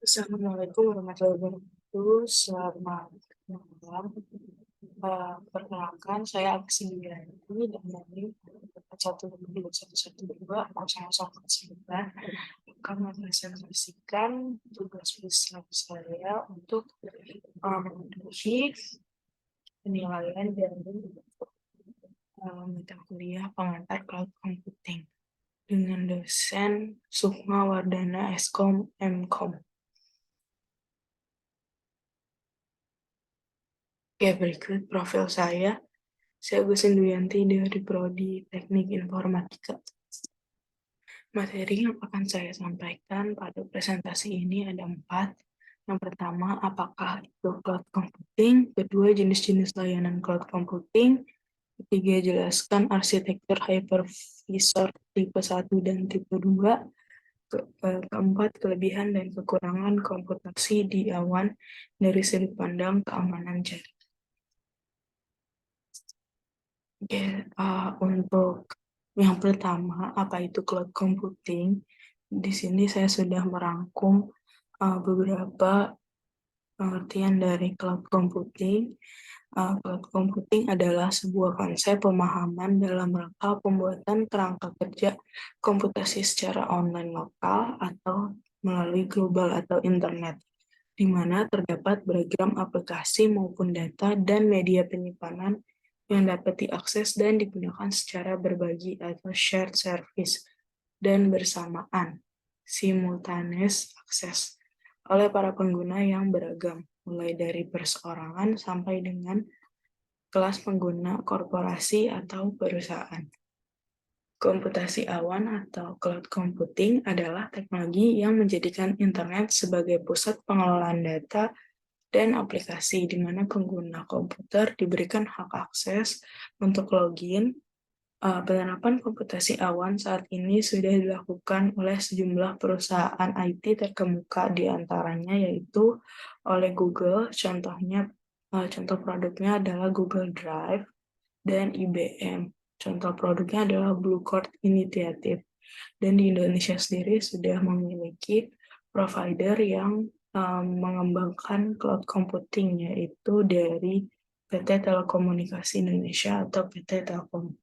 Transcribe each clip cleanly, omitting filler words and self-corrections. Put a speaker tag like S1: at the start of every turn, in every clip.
S1: Assalamualaikum warahmatullahi wabarakatuh. Selamat malam. Perkenalkan, saya Agnes Indianti dari 1211109 akan mempresentasikan tugas besar saya untuk memenuhi penilaian dari mata kuliah pengantar cloud computing dengan dosen Sukma Wardana Eskom Mkom. Oke, berikut profil saya. Saya Agus Induyanti dari Prodi Teknik Informatika. Materi yang akan saya sampaikan pada presentasi ini ada 4. Yang pertama, apakah itu cloud computing? Kedua, jenis-jenis layanan cloud computing. Ketiga, jelaskan arsitektur hypervisor tipe 1 dan tipe 2. Keempat, kelebihan dan kekurangan komputasi di awan dari sudut pandang keamanan jaringan. Oke, untuk yang pertama, apa itu cloud computing? Di sini saya sudah merangkum beberapa pengertian dari cloud computing. Cloud computing adalah sebuah konsep pemahaman dalam rangka pembuatan kerangka kerja komputasi secara online lokal atau melalui global atau internet, di mana terdapat beragam aplikasi maupun data dan media penyimpanan yang dapat diakses dan digunakan secara berbagi atau shared service dan bersamaan simultaneous access oleh para pengguna yang beragam, mulai dari perseorangan sampai dengan kelas pengguna korporasi atau perusahaan. Komputasi awan atau cloud computing adalah teknologi yang menjadikan internet sebagai pusat pengelolaan data dan aplikasi di mana pengguna komputer diberikan hak akses untuk login. Penerapan komputasi awan saat ini sudah dilakukan oleh sejumlah perusahaan IT terkemuka, di antaranya yaitu oleh Google. Contoh produknya adalah Google Drive dan IBM. Contoh produknya adalah Blue Coat Initiative. Dan di Indonesia sendiri sudah memiliki provider yang mengembangkan cloud computing, yaitu dari PT Telekomunikasi Indonesia atau PT Telkom.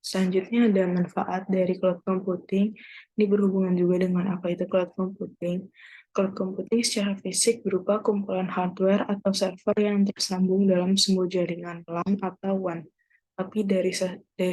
S1: Selanjutnya ada manfaat dari cloud computing. Ini berhubungan juga dengan apa itu cloud computing. Cloud computing secara fisik berupa kumpulan hardware atau server yang tersambung dalam sebuah jaringan LAN atau WAN. Tapi dari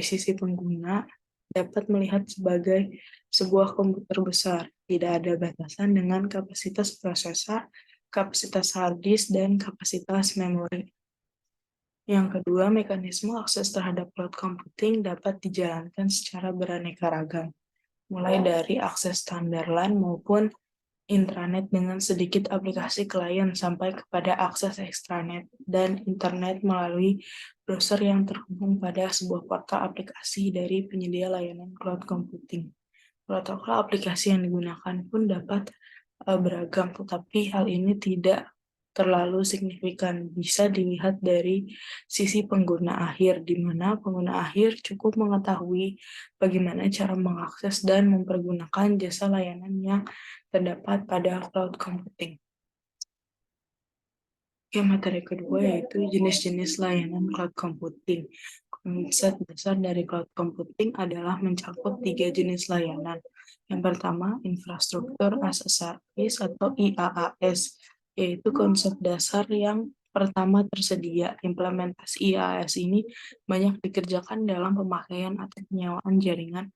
S1: sisi pengguna dapat melihat sebagai sebuah komputer besar. Tidak ada batasan dengan kapasitas prosesor, kapasitas hard disk, dan kapasitas memori. Yang kedua, mekanisme akses terhadap cloud computing dapat dijalankan secara beraneka ragam, mulai dari akses standar LAN maupun intranet dengan sedikit aplikasi klien sampai kepada akses extranet dan internet melalui browser yang terhubung pada sebuah portal aplikasi dari penyedia layanan cloud computing. Protokol aplikasi yang digunakan pun dapat beragam, tetapi hal ini tidak terlalu signifikan. Bisa dilihat dari sisi pengguna akhir, di mana pengguna akhir cukup mengetahui bagaimana cara mengakses dan mempergunakan jasa layanan yang terdapat pada cloud computing. Materi kedua yaitu jenis-jenis layanan cloud computing. Konsep besar dari cloud computing adalah mencakup 3 jenis layanan. Yang pertama, infrastruktur as a service atau IaaS, yaitu konsep dasar yang pertama tersedia. Implementasi IaaS ini banyak dikerjakan dalam pemakaian atau penyewaan jaringan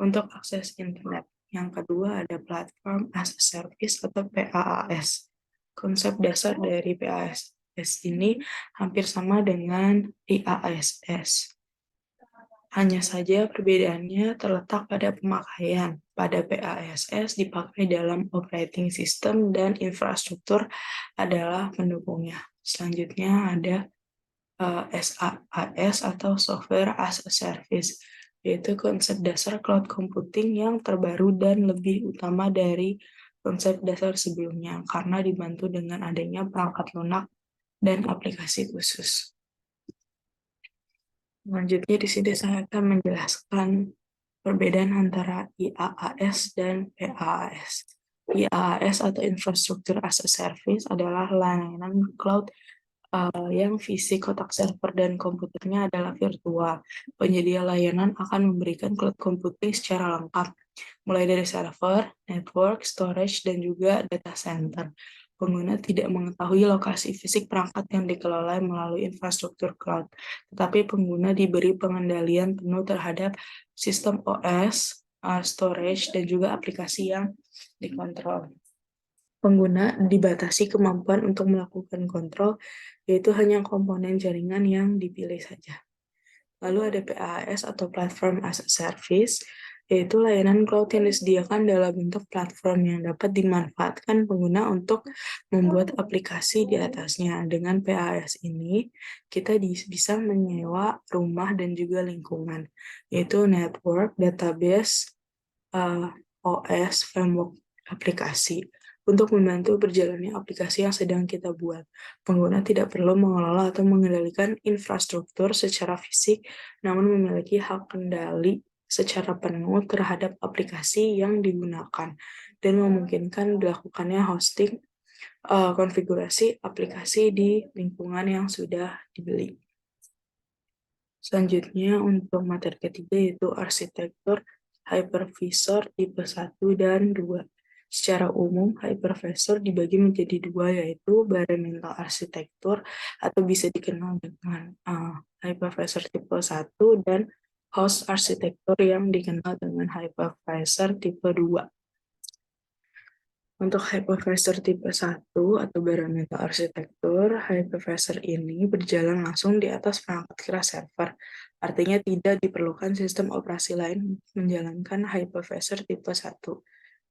S1: untuk akses internet. Yang kedua ada platform as a service atau PaaS. Konsep dasar dari PaaS ini hampir sama dengan IaaS. Hanya saja perbedaannya terletak pada pemakaian. Pada PaaS dipakai dalam operating system dan infrastruktur adalah pendukungnya. Selanjutnya ada SaaS atau Software as a Service, yaitu konsep dasar cloud computing yang terbaru dan lebih utama dari konsep dasar sebelumnya karena dibantu dengan adanya perangkat lunak dan aplikasi khusus. Selanjutnya di sini saya akan menjelaskan Perbedaan antara IaaS dan PaaS. IaaS atau Infrastructure as a Service adalah layanan cloud yang fisik kotak server dan komputernya adalah virtual. Penyedia layanan akan memberikan cloud computing secara lengkap, mulai dari server, network, storage, dan juga data center. Pengguna tidak mengetahui lokasi fisik perangkat yang dikelola melalui infrastruktur cloud, tetapi pengguna diberi pengendalian penuh terhadap sistem OS, storage, dan juga aplikasi yang dikontrol. Pengguna dibatasi kemampuan untuk melakukan kontrol, yaitu hanya komponen jaringan yang dipilih saja. Lalu ada PaaS atau Platform as a Service, yaitu layanan cloud yang disediakan dalam bentuk platform yang dapat dimanfaatkan pengguna untuk membuat aplikasi di atasnya. Dengan PaaS ini, kita bisa menyewa rumah dan juga lingkungan, yaitu network, database, OS, framework aplikasi, untuk membantu berjalannya aplikasi yang sedang kita buat. Pengguna tidak perlu mengelola atau mengendalikan infrastruktur secara fisik, namun memiliki hak kendali secara penuh terhadap aplikasi yang digunakan dan memungkinkan dilakukannya hosting konfigurasi aplikasi di lingkungan yang sudah dibeli. Selanjutnya untuk materi ketiga yaitu arsitektur hypervisor tipe 1 dan 2. Secara umum, hypervisor dibagi menjadi dua, yaitu bare metal arsitektur atau bisa dikenal dengan hypervisor tipe 1 dan host arsitektur yang dikenal dengan hypervisor tipe 2. Untuk hypervisor tipe 1 atau bare metal arsitektur, hypervisor ini berjalan langsung di atas perangkat keras server. Artinya tidak diperlukan sistem operasi lain menjalankan hypervisor tipe 1.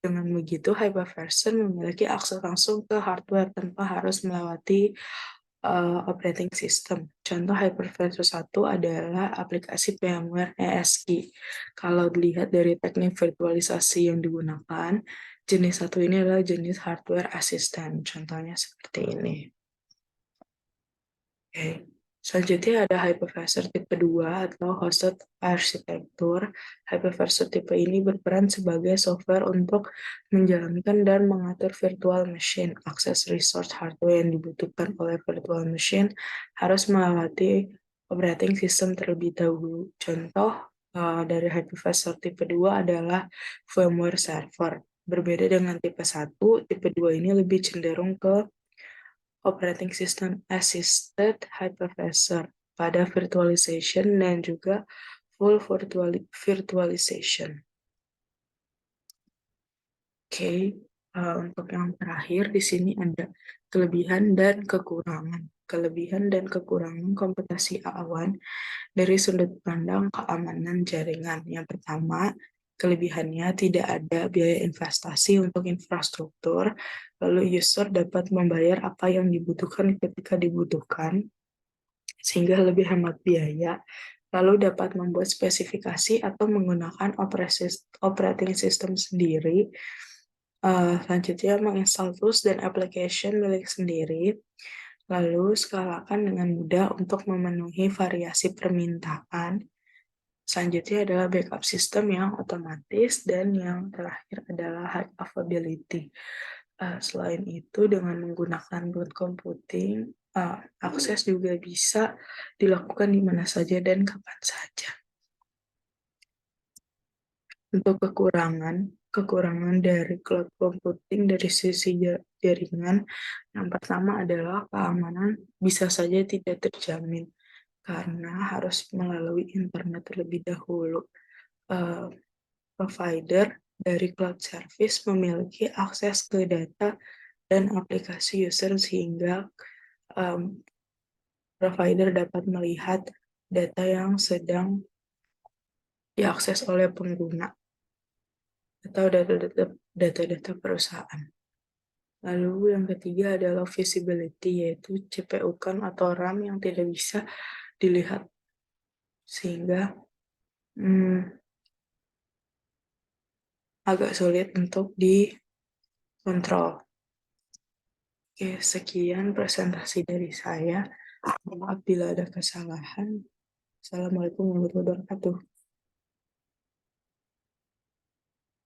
S1: Dengan begitu, hypervisor memiliki akses langsung ke hardware tanpa harus melewati operating system. Contoh hypervisor 1 adalah aplikasi VMware ESXi. Kalau dilihat dari teknik virtualisasi yang digunakan, jenis satu ini adalah jenis hardware assistant. Contohnya seperti ini. Oke. Selanjutnya ada hypervisor tipe 2 atau hosted arsitektur. Hypervisor tipe ini berperan sebagai software untuk menjalankan dan mengatur virtual machine. Akses resource hardware yang dibutuhkan oleh virtual machine harus melewati operating system terlebih dahulu. Contoh dari hypervisor tipe 2 adalah VMware Server. Berbeda dengan tipe 1, tipe 2 ini lebih cenderung ke operating system assisted hypervisor pada virtualization dan juga full virtualization. Oke, untuk yang terakhir di sini ada kelebihan dan kekurangan. Kelebihan dan kekurangan komputasi awan dari sudut pandang keamanan jaringan. Yang pertama, kelebihannya tidak ada biaya investasi untuk infrastruktur, lalu user dapat membayar apa yang dibutuhkan ketika dibutuhkan, sehingga lebih hemat biaya, lalu dapat membuat spesifikasi atau menggunakan operating system sendiri. Selanjutnya, menginstal tools dan application milik sendiri, lalu skalakan dengan mudah untuk memenuhi variasi permintaan. Selanjutnya adalah backup system yang otomatis, dan yang terakhir adalah high availability. Selain itu, dengan menggunakan cloud computing, akses juga bisa dilakukan di mana saja dan kapan saja. Untuk kekurangan dari cloud computing dari sisi jaringan, yang pertama adalah keamanan bisa saja tidak terjamin karena harus melalui internet terlebih dahulu. Provider dari cloud service memiliki akses ke data dan aplikasi user sehingga provider dapat melihat data yang sedang diakses oleh pengguna atau data-data perusahaan. Lalu yang ketiga adalah visibility, yaitu CPU kan atau RAM yang tidak bisa dilihat sehingga agak sulit untuk dikontrol. Oke, sekian presentasi dari saya. Maaf bila ada kesalahan. Assalamualaikum warahmatullahi wabarakatuh.